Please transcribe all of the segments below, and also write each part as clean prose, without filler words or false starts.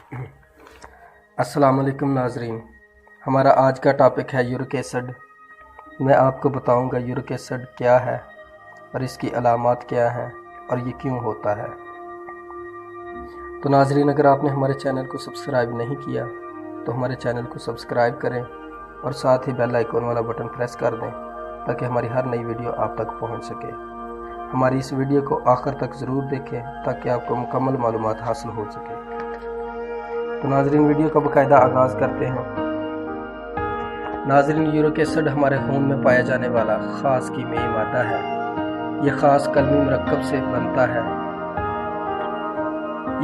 अस्सलाम वालेकुम नाजरीन। हमारा आज का टॉपिक है यूरिक एसिड। मैं आपको बताऊंगा यूरिक एसिड क्या है और इसकी अलामात क्या हैं और ये क्यों होता है। तो नाजरीन, अगर आपने हमारे चैनल को सब्सक्राइब नहीं किया तो हमारे चैनल को सब्सक्राइब करें और साथ ही बेल आइकॉन वाला बटन प्रेस कर दें ताकि हमारी हर नई वीडियो आप तक पहुंच सके। हमारी इस वीडियो को आखिर तक ज़रूर देखें ताकि आपको मुकम्मल मालूमात हासिल हो सके। तो नाजरीन, वीडियो का बाकायदा आगाज़ करते हैं। नाजरीन, यूरिक एसिड हमारे खून में पाया जाने वाला ख़ास कीमियाई मादा है। यह ख़ास कलमी मरकब से बनता है।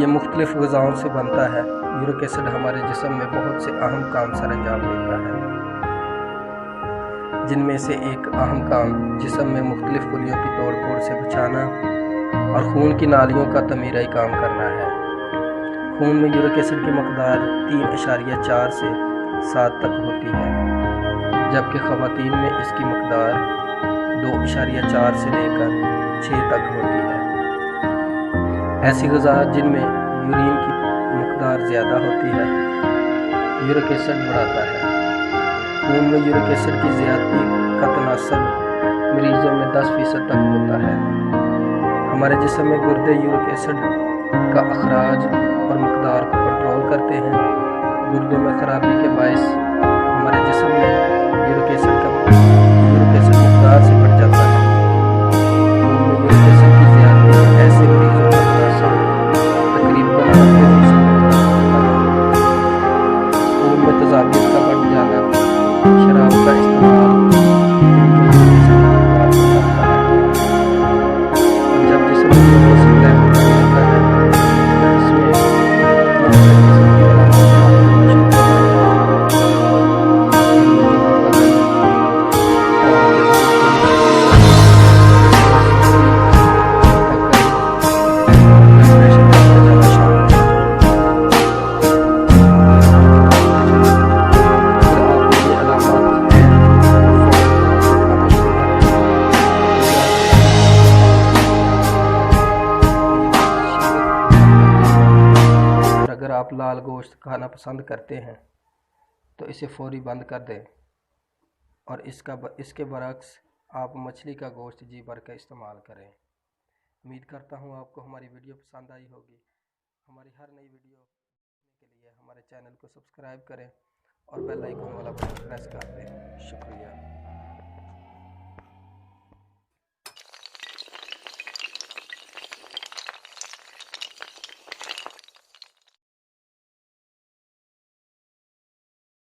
यह मुख्तलिफ़ ग़िज़ाओं से बनता है। यूरिक एसिड हमारे जिस्म में बहुत से अहम काम सर अंजाम देता है, जिनमें से एक अहम काम जिस्म में मुख्तलिफ़ खुलियों की तोड़ फोड़ से बचाना और खून की नालियों का तमीराई काम करना है। खून में यूरिक एसिड की मकदार 3.4 से 7 तक होती है, जबकि ख़वातीन में इसकी मकदार 2.4 से लेकर 6 तक होती है। ऐसी ग़िज़ा जिनमें यूरिन की मकदार ज़्यादा होती है यूरिक एसिड बढ़ाता है। खून में यूरिक एसिड की ज़्यादती का तनासब मरीज़ों में 10% तक होता है। हमारे जिस्म में गुर्दे यूरिक एसिड का अखराज और मकदार को कंट्रोल करते हैं। गुर्दों में खराबी के बायस हमारे जिस्म में यूरिक एसिड मकदार से बढ़ जाता है। यूरिक एसिड की ज़्यादती ऐसे मरीजों का तनासब तकरीबन 90% होता है। खून में तेज़ाबियत का बढ़ जाना, शराब का इस्तेमाल अगर आप लाल गोश्त खाना पसंद करते हैं तो इसे फौरी बंद कर दें और इसके बरक्स आप मछली का गोश्त जी भर का इस्तेमाल करें। उम्मीद करता हूँ आपको हमारी वीडियो पसंद आई होगी। हमारी हर नई वीडियो देखने के लिए हमारे चैनल को सब्सक्राइब करें और बेल आइकन वाला बटन प्रेस कर दें। शुक्रिया।